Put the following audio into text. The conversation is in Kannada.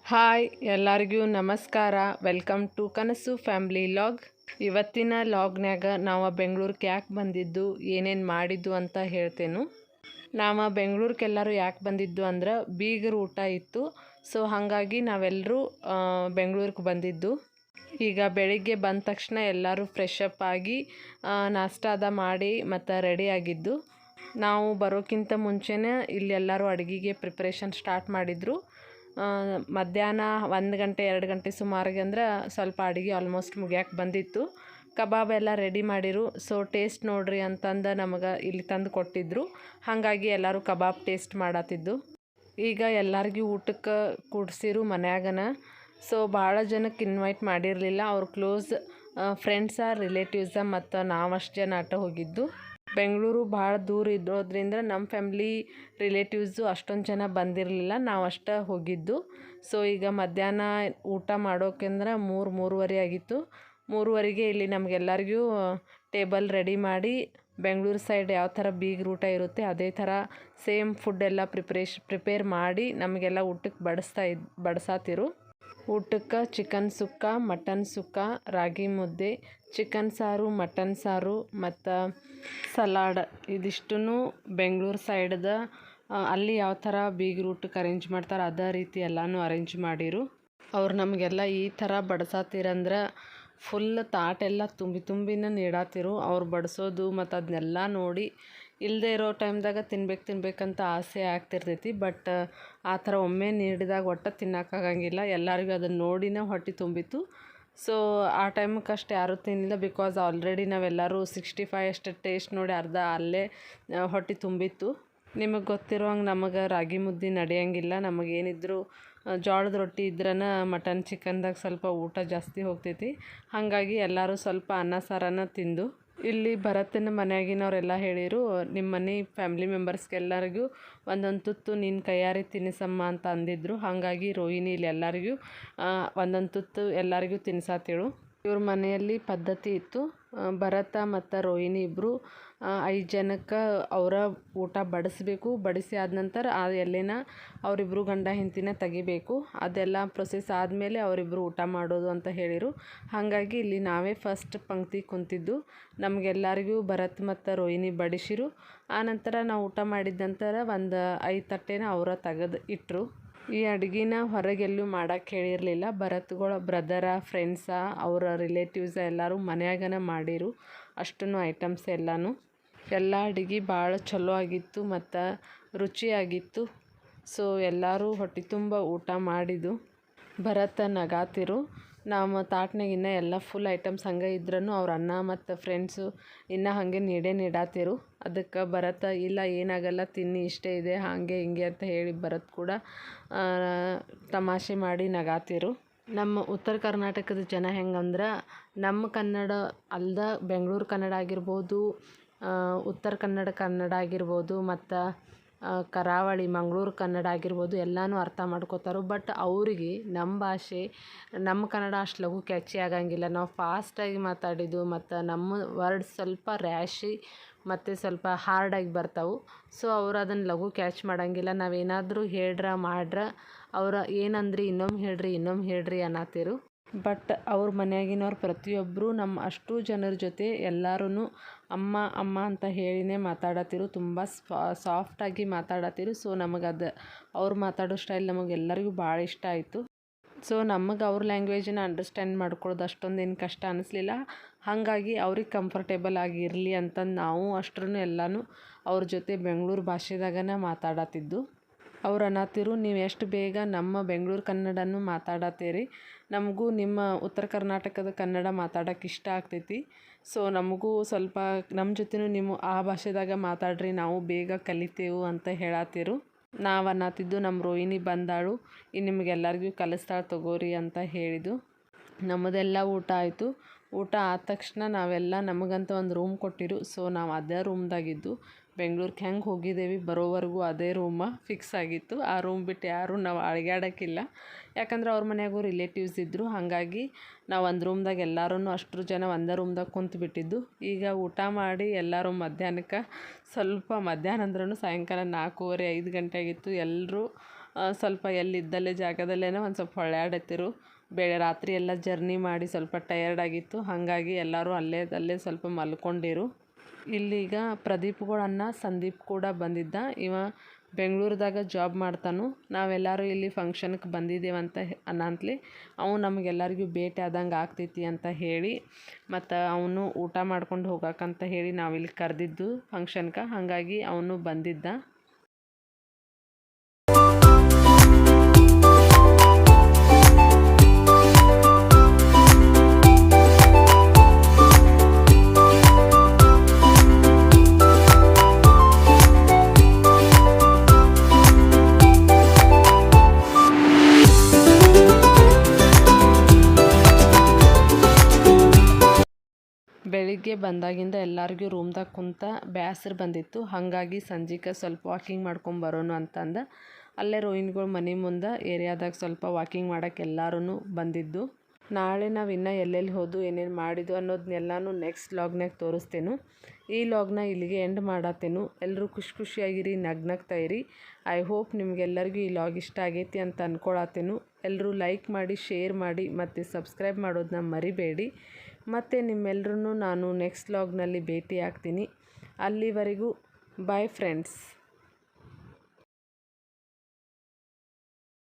ಹಾಯ್ ಎಲ್ಲರಿಗೂ ನಮಸ್ಕಾರ. ವೆಲ್ಕಮ್ ಟು ಕನಸು ಫ್ಯಾಮ್ಲಿ ಲಾಗ್. ಇವತ್ತಿನ ಲಾಗ್ನ್ಯಾಗ ನಾವು ಬೆಂಗಳೂರಿಗೆ ಯಾಕೆ ಬಂದಿದ್ದು, ಏನೇನು ಮಾಡಿದ್ದು ಅಂತ ಹೇಳ್ತೇನೆ. ನಾವು ಬೆಂಗಳೂರಿಗೆ ಎಲ್ಲರೂ ಯಾಕೆ ಬಂದಿದ್ದು ಅಂದ್ರೆ ಬೀಗರ ಊಟ ಇತ್ತು. ಸೊ ಹಾಗಾಗಿ ನಾವೆಲ್ಲರೂ ಬೆಂಗಳೂರಿಗೆ ಬಂದಿದ್ದು. ಈಗ ಬೆಳಿಗ್ಗೆ ಬಂದ ತಕ್ಷಣ ಎಲ್ಲರೂ ಫ್ರೆಶ್ ಅಪ್ ಆಗಿ ನಾಷ್ಟಾದ ಮಾಡಿ ಮತ್ತು ರೆಡಿ ಆಗಿದ್ದು. ನಾವು ಬರೋಕ್ಕಿಂತ ಮುಂಚೆನೇ ಇಲ್ಲಿ ಎಲ್ಲರೂ ಅಡುಗೆಗೆ ಪ್ರಿಪ್ರೇಷನ್ ಸ್ಟಾರ್ಟ್ ಮಾಡಿದರು. ಮಧ್ಯಾಹ್ನ 1 ಗಂಟೆ 2 ಗಂಟೆ ಸುಮಾರಿಗೆ ಅಂದ್ರೆ ಸ್ವಲ್ಪ ಅಡುಗೆ ಆಲ್ಮೋಸ್ಟ್ ಮುಗಿಯಕ್ಕೆ ಬಂದಿತ್ತು. ಕಬಾಬ್ ಎಲ್ಲ ರೆಡಿ ಮಾಡಿರು. ಸೊ ಟೇಸ್ಟ್ ನೋಡ್ರಿ ಅಂತಂದು ನಮಗೆ ಇಲ್ಲಿ ತಂದು ಕೊಟ್ಟಿದ್ದರು. ಹಾಗಾಗಿ ಎಲ್ಲರೂ ಕಬಾಬ್ ಟೇಸ್ಟ್ ಮಾಡತ್ತಿದ್ದು. ಈಗ ಎಲ್ಲರಿಗೂ ಊಟಕ್ಕೆ ಕೂಡಿಸಿರು ಮನ್ಯಾಗನ. ಸೊ ಭಾಳ ಜನಕ್ಕೆ ಇನ್ವೈಟ್ ಮಾಡಿರಲಿಲ್ಲ. ಅವ್ರ ಕ್ಲೋಸ್ ಫ್ರೆಂಡ್ಸ ರಿಲೇಟಿವ್ಸ ಮತ್ತು ನಾವಷ್ಟು ಜನ ಹೋಗಿದ್ದು. ಬೆಂಗಳೂರು ಭಾಳ ದೂರ ಇರೋದ್ರಿಂದ ನಮ್ಮ ಫ್ಯಾಮ್ಲಿ ರಿಲೇಟಿವ್ಸು ಅಷ್ಟೊಂದು ಜನ ಬಂದಿರಲಿಲ್ಲ, ನಾವು ಅಷ್ಟೇ ಹೋಗಿದ್ದು. ಸೊ ಈಗ ಮಧ್ಯಾಹ್ನ ಊಟ ಮಾಡೋಕೆಂದ್ರೆ 3-3:30 ಆಗಿತ್ತು. 3:30ಗೆ ಇಲ್ಲಿ ನಮಗೆಲ್ಲರಿಗೂ ಟೇಬಲ್ ರೆಡಿ ಮಾಡಿ, ಬೆಂಗಳೂರು ಸೈಡ್ ಯಾವ ಥರ ಬೀಗರ ಊಟ ಇರುತ್ತೆ ಅದೇ ಥರ ಸೇಮ್ ಫುಡ್ಡೆಲ್ಲ ಪ್ರಿಪೇರ್ ಮಾಡಿ ನಮಗೆಲ್ಲ ಊಟಕ್ಕೆ ಬಡಿಸಾತಿರು. ಊಟಕ್ಕೆ ಚಿಕನ್ ಸುಕ್ಕ, ಮಟನ್ ಸುಕ್ಕ, ರಾಗಿ ಮುದ್ದೆ, ಚಿಕನ್ ಸಾರು, ಮಟನ್ ಸಾರು ಮತ್ತು ಸಲಾಡ್. ಇದಿಷ್ಟೂ ಬೆಂಗಳೂರು ಸೈಡ್ದ ಅಲ್ಲಿ ಯಾವ ಥರ ಬೀಗರ ಊಟಕ್ಕೆ ಅರೇಂಜ್ ಮಾಡ್ತಾರೆ ಅದೇ ರೀತಿ ಎಲ್ಲನೂ ಅರೇಂಜ್ ಮಾಡಿರು. ಅವ್ರು ನಮಗೆಲ್ಲ ಈ ಥರ ಬಡಿಸಾತಿರಂದ್ರೆ ಫುಲ್ ತಾಟೆಲ್ಲ ತುಂಬಿನ ನೀಡಾತಿರು. ಅವ್ರು ಬಡಿಸೋದು ಮತ್ತು ಅದನ್ನೆಲ್ಲ ನೋಡಿ ಇಲ್ಲದೆ ಇರೋ ಟೈಮ್ದಾಗ ತಿನ್ಬೇಕಂತ ಆಸೆ ಆಗ್ತಿರ್ತೈತಿ. ಬಟ್ ಆ ಥರ ಒಮ್ಮೆ ನೀಡಿದಾಗ ಒಟ್ಟು ತಿನ್ನೋಕ್ಕಾಗಂಗಿಲ್ಲ. ಎಲ್ಲರಿಗೂ ಅದನ್ನು ನೋಡಿನೇ ಹೊಟ್ಟೆ ತುಂಬಿತ್ತು. ಸೊ ಆ ಟೈಮಕ್ಕೆ ಅಷ್ಟು ಯಾರೂ ತಿನ್ನಿಲ್ಲ. ಬಿಕಾಸ್ ಆಲ್ರೆಡಿ ನಾವೆಲ್ಲರೂ 65 ಅಷ್ಟು ಟೇಸ್ಟ್ ನೋಡಿ ಅರ್ಧ ಅಲ್ಲೇ ಹೊಟ್ಟೆ ತುಂಬಿತ್ತು. ನಿಮಗೆ ಗೊತ್ತಿರೋಂಗೆ ನಮಗೆ ರಾಗಿ ಮುದ್ದೆ ನಡೆಯಂಗಿಲ್ಲ. ನಮಗೇನಿದ್ರು ಜೋಳದ ರೊಟ್ಟಿ ಇದ್ರೇ ಮಟನ್ ಚಿಕನ್ದಾಗ ಸ್ವಲ್ಪ ಊಟ ಜಾಸ್ತಿ ಹೋಗ್ತೈತಿ. ಹಾಗಾಗಿ ಎಲ್ಲರೂ ಸ್ವಲ್ಪ ಅನ್ನ ಸಾರನ ತಿಂದು. ಇಲ್ಲಿ ಭರತನ ಮನೆಯಾಗಿನವರೆಲ್ಲ ಹೇಳಿರು, ನಿಮ್ಮ ಮನೆ ಫ್ಯಾಮ್ಲಿ ಮೆಂಬರ್ಸ್ಗೆಲ್ಲರಿಗೂ ಒಂದೊಂದು ತುತ್ತು ನಿನ್ನ ಕೈಯಾರೆ ತಿನ್ನಿಸಮ್ಮ ಅಂತ ಅಂದಿದ್ರು. ಹಾಗಾಗಿ ರೋಹಿಣಿ ಇಲ್ಲಿ ಎಲ್ಲರಿಗೂ ಒಂದೊಂದು ತುತ್ತು ಎಲ್ಲರಿಗೂ ತಿನ್ಸಾತೇಳು. ಇವ್ರ ಮನೆಯಲ್ಲಿ ಪದ್ಧತಿ ಇತ್ತು, ಭರತ ಮತ್ತು ರೋಹಿಣಿ ಇಬ್ಬರು 5 ಜನಕ್ಕೆ ಅವರ ಊಟ ಬಡಿಸ್ಬೇಕು. ಬಡಿಸಿ ಆದ ನಂತರ ಆ ಎಲೆನ ಅವರಿಬ್ಬರು ಗಂಡ ಹೆಂಡತಿನ ತೆಗಿಬೇಕು. ಅದೆಲ್ಲ ಪ್ರೊಸೆಸ್ ಆದಮೇಲೆ ಅವರಿಬ್ಬರು ಊಟ ಮಾಡೋದು ಅಂತ ಹೇಳಿರು. ಹಾಗಾಗಿ ಇಲ್ಲಿ ನಾವೇ ಫಸ್ಟ್ ಪಂಕ್ತಿ ಕುಂತಿದ್ದು. ನಮಗೆಲ್ಲರಿಗೂ ಭರತ್ ಮತ್ತು ರೋಹಿಣಿ ಬಡಿಸಿರು. ಆನಂತರ ನಾವು ಊಟ ಮಾಡಿದ ನಂತರ ಒಂದು 5 ತಟ್ಟೆನ ಅವರ ತೆಗೆದು ಇಟ್ಟರು. ಈ ಅಡುಗೆನ ಹೊರಗೆಲ್ಲೂ ಮಾಡೋಕ್ಕೆ ಹೇಳಿರಲಿಲ್ಲ. ಭರತ್ಗಳ ಬ್ರದರ, ಫ್ರೆಂಡ್ಸ, ಅವರ ರಿಲೇಟಿವ್ಸ ಎಲ್ಲರೂ ಮನ್ಯಾಗನ ಮಾಡಿರು ಅಷ್ಟೂ ಐಟಮ್ಸ್ ಎಲ್ಲನೂ. ಎಲ್ಲ ಅಡುಗೆ ಭಾಳ ಚಲೋ ಆಗಿತ್ತು ಮತ್ತು ರುಚಿಯಾಗಿತ್ತು. ಸೊ ಎಲ್ಲರೂ ಹೊಟ್ಟೆ ತುಂಬ ಊಟ ಮಾಡಿದ್ದು. ಭರತ ನಗಾತಿರು. ನಮ್ಮ ತಾಟ್ನಾಗ ಇನ್ನೂ ಎಲ್ಲ ಫುಲ್ ಐಟಮ್ಸ್ ಹಂಗೆ ಇದ್ರೂ ಅವ್ರ ಅಣ್ಣ ಮತ್ತು ಫ್ರೆಂಡ್ಸು ಇನ್ನೂ ಹಾಗೆ ನೀಡಾತಿರು. ಅದಕ್ಕೆ ಭರತ ಇಲ್ಲ ಏನಾಗಲ್ಲ ತಿನ್ನಿ, ಇಷ್ಟೇ ಇದೆ, ಹಾಗೆ ಹಿಂಗೆ ಅಂತ ಹೇಳಿ ಭರತ್ ಕೂಡ ತಮಾಷೆ ಮಾಡಿ ನಗಾತಿರು. ನಮ್ಮ ಉತ್ತರ ಕರ್ನಾಟಕದ ಜನ ಹೆಂಗಂದ್ರೆ ನಮ್ಮ ಕನ್ನಡ ಅಲ್ದ ಬೆಂಗಳೂರು ಕನ್ನಡ ಆಗಿರ್ಬೋದು, ಉತ್ತರ ಕನ್ನಡ ಆಗಿರ್ಬೋದು ಮತ್ತು ಕರಾವಳಿ ಮಂಗಳೂರು ಕನ್ನಡ ಆಗಿರ್ಬೋದು ಎಲ್ಲನೂ ಅರ್ಥ ಮಾಡ್ಕೋತಾರೆ. ಬಟ್ ಅವರಿಗೆ ನಮ್ಮ ಭಾಷೆ, ನಮ್ಮ ಕನ್ನಡ ಅಷ್ಟು ಲಘು ಕ್ಯಾಚಿ ಆಗಂಗಿಲ್ಲ. ನಾವು ಫಾಸ್ಟಾಗಿ ಮಾತಾಡಿದ್ದು ಮತ್ತು ನಮ್ಮ ವರ್ಡ್ಸ್ ಸ್ವಲ್ಪ ರ್ಯಾಶಿ ಮತ್ತು ಸ್ವಲ್ಪ ಹಾರ್ಡಾಗಿ ಬರ್ತಾವೆ. ಸೊ ಅವ್ರು ಅದನ್ನು ಲಘು ಕ್ಯಾಚ್ ಮಾಡೋಂಗಿಲ್ಲ. ನಾವೇನಾದರೂ ಮಾಡ್ರೆ ಅವ್ರು ಏನಂದ್ರಿ ಇನ್ನೊಮ್ಮೆ ಹೇಳ್ರಿ ಅನ್ನತ್ತಿರು. ಬಟ್ ಅವ್ರ ಮನೆಯಾಗಿನವ್ರು ಪ್ರತಿಯೊಬ್ಬರು ನಮ್ಮ ಅಷ್ಟು ಜನರ ಜೊತೆ ಎಲ್ಲರೂ ಅಮ್ಮ ಅಮ್ಮ ಅಂತ ಹೇಳಿನೇ ಮಾತಾಡತ್ತಿರು. ತುಂಬ ಸಾಫ್ಟಾಗಿ ಮಾತಾಡತ್ತಿರು. ಸೊ ನಮಗದು ಅವ್ರು ಮಾತಾಡೋ ಸ್ಟೈಲ್ ನಮಗೆಲ್ಲರಿಗೂ ಭಾಳ ಇಷ್ಟ ಆಯಿತು. ಸೊ ನಮಗೆ ಅವ್ರ ಲ್ಯಾಂಗ್ವೇಜನ್ನ ಅಂಡರ್ಸ್ಟ್ಯಾಂಡ್ ಮಾಡ್ಕೊಳ್ಳೋದು ಅಷ್ಟೊಂದೇನು ಕಷ್ಟ ಅನ್ನಿಸ್ಲಿಲ್ಲ. ಹಾಗಾಗಿ ಅವ್ರಿಗೆ ಕಂಫರ್ಟೇಬಲ್ ಆಗಿರಲಿ ಅಂತಂದು ನಾವು ಎಲ್ಲನೂ ಅವ್ರ ಜೊತೆ ಬೆಂಗಳೂರು ಭಾಷೆದಾಗನೇ ಮಾತಾಡತ್ತಿದ್ದು. ಅವ್ರು ಅನ್ನತ್ತಿರು, ನೀವು ಎಷ್ಟು ಬೇಗ ನಮ್ಮ ಬೆಂಗಳೂರು ಕನ್ನಡನೂ ಮಾತಾಡತ್ತೀರಿ, ನಮಗೂ ನಿಮ್ಮ ಉತ್ತರ ಕರ್ನಾಟಕದ ಕನ್ನಡ ಮಾತಾಡೋಕೆ ಇಷ್ಟ ಆಗ್ತೈತಿ. ಸೊ ನಮಗೂ ಸ್ವಲ್ಪ ನಮ್ಮ ಜೊತೆನೂ ನೀವು ಆ ಭಾಷೆದಾಗ ಮಾತಾಡ್ರಿ, ನಾವು ಬೇಗ ಕಲಿತೇವು ಅಂತ ಹೇಳತ್ತಿರು. ನಾವು ಅನ್ನತ್ತಿದ್ದು ನಮ್ಮ ರೋಹಿಣಿ ಬಂದಾಳು, ನಿಮಗೆಲ್ಲರಿಗೂ ಕಲಿಸ್ತಾಳೆ ತಗೋರಿ ಅಂತ ಹೇಳಿದ್ದು. ನಮ್ಮದೆಲ್ಲ ಊಟ ಆಯಿತು. ಊಟ ಆದ ತಕ್ಷಣ ನಾವೆಲ್ಲ ನಮಗಂತ ಒಂದು ರೂಮ್ ಕೊಟ್ಟಿರು. ಸೊ ನಾವು ಅದೇ ರೂಮ್ದಾಗಿದ್ದು. ಬೆಂಗಳೂರಿಗೆ ಹೆಂಗೆ ಹೋಗಿದ್ದೇವೆ ಬರೋವರೆಗೂ ಅದೇ ರೂಮ ಫಿಕ್ಸ್ ಆಗಿತ್ತು. ಆ ರೂಮ್ ಬಿಟ್ಟು ಯಾರೂ ನಾವು ಅಳಿಗಾಡೋಕ್ಕಿಲ್ಲ. ಯಾಕಂದ್ರೆ ಅವ್ರ ಮನೆಯಾಗೂ ರಿಲೇಟಿವ್ಸ್ ಇದ್ದರು. ಹಾಗಾಗಿ ನಾವು ಒಂದು ರೂಮ್ದಾಗ ಎಲ್ಲರೂ ಅಷ್ಟು ಜನ ಒಂದೇ ರೂಮ್ದಾಗ ಕುಂತ್ಬಿಟ್ಟಿದ್ದು. ಈಗ ಊಟ ಮಾಡಿ ಎಲ್ಲರೂ ಮಧ್ಯಾಹ್ನಕ್ಕೆ ಸ್ವಲ್ಪ ಮಧ್ಯಾಹ್ನ ಅಂದ್ರೂ ಸಾಯಂಕಾಲ 4:30-5 ಗಂಟೆ ಆಗಿತ್ತು. ಎಲ್ಲರೂ ಸ್ವಲ್ಪ ಎಲ್ಲಿದ್ದಲ್ಲೇ ಜಾಗದಲ್ಲೇ ಒಂದು ಸ್ವಲ್ಪ ಹೊಳ್ಯಾಡತ್ತಿರು. ರಾತ್ರಿ ಎಲ್ಲ ಜರ್ನಿ ಮಾಡಿ ಸ್ವಲ್ಪ ಟಯರ್ಡ್ ಆಗಿತ್ತು, ಹಾಗಾಗಿ ಎಲ್ಲರೂ ಅಲ್ಲೇ ಸ್ವಲ್ಪ ಮಲ್ಕೊಂಡಿರು. ಇಲ್ಲೀಗ ಪ್ರದೀಪ್ಗಳ ಅಣ್ಣ ಸಂದೀಪ್ ಕೂಡ ಬಂದಿದ್ದ. ಇವ ಬೆಂಗಳೂರದಾಗ ಜಾಬ್ ಮಾಡ್ತಾನು. ನಾವೆಲ್ಲರೂ ಇಲ್ಲಿ ಫಂಕ್ಷನ್ಗೆ ಬಂದಿದ್ದೇವಂತ ಅನ್ನಂತಲಿ ಅವು ನಮಗೆಲ್ಲರಿಗೂ ಭೇಟಿ ಆದಂಗೆ ಆಗ್ತೈತಿ ಅಂತ ಹೇಳಿ ಮತ್ತು ಅವನು ಊಟ ಮಾಡ್ಕೊಂಡು ಹೋಗಕ್ಕಂತ ಹೇಳಿ ನಾವಿಲ್ಲಿ ಕರೆದಿದ್ದು ಫಂಕ್ಷನ್ಗೆ, ಹಾಗಾಗಿ ಅವನು ಬಂದಿದ್ದ. ಬೆಳಿಗ್ಗೆ ಬಂದಾಗಿಂದ ಎಲ್ಲರಿಗೂ ರೂಮ್ದಾಗ ಕುಂತ ಬೇಸರ ಬಂದಿತ್ತು, ಹಾಗಾಗಿ ಸಂಜೆಗೆ ಸ್ವಲ್ಪ ವಾಕಿಂಗ್ ಮಾಡ್ಕೊಂಬರೋನು ಅಂತಂದು ಅಲ್ಲೇ ರೋಹಿಣಿಗಳ ಮನೆ ಮುಂದೆ ಏರಿಯಾದಾಗ ಸ್ವಲ್ಪ ವಾಕಿಂಗ್ ಮಾಡೋಕ್ಕೆ ಎಲ್ಲರೂ ಬಂದಿದ್ದು. ನಾಳೆ ನಾವು ಇನ್ನೂ ಎಲ್ಲೆಲ್ಲಿ ಹೋದು ಏನೇನು ಮಾಡಿದ್ದು ಅನ್ನೋದನ್ನೆಲ್ಲನೂ ನೆಕ್ಸ್ಟ್ ಲಾಗ್ನಾಗ ತೋರಿಸ್ತೇನೆ. ಈ ಲಾಗ್ನ ಇಲ್ಲಿಗೆ ಎಂಡ್ ಮಾಡತ್ತೇನು. ಎಲ್ಲರೂ ಖುಷಿಯಾಗಿರಿ, ನಗ್ನಗ್ತಾಯಿರಿ. ಐ ಹೋಪ್ ನಿಮಗೆಲ್ಲರಿಗೂ ಈ ಲಾಗ್ ಇಷ್ಟ ಆಗೈತಿ ಅಂತ ಅಂದ್ಕೊಳತ್ತೇನು. ಎಲ್ಲರೂ ಲೈಕ್ ಮಾಡಿ, ಶೇರ್ ಮಾಡಿ ಮತ್ತು ಸಬ್ಸ್ಕ್ರೈಬ್ ಮಾಡೋದನ್ನ ಮರಿಬೇಡಿ. ಮತ್ತು ನಿಮ್ಮೆಲ್ಲರೂ ನಾನು ನೆಕ್ಸ್ಟ್ ಲಾಗ್ನಲ್ಲಿ ಭೇಟಿ ಆಗ್ತೀನಿ. ಅಲ್ಲಿವರೆಗೂ ಬಾಯ್ ಫ್ರೆಂಡ್ಸ್.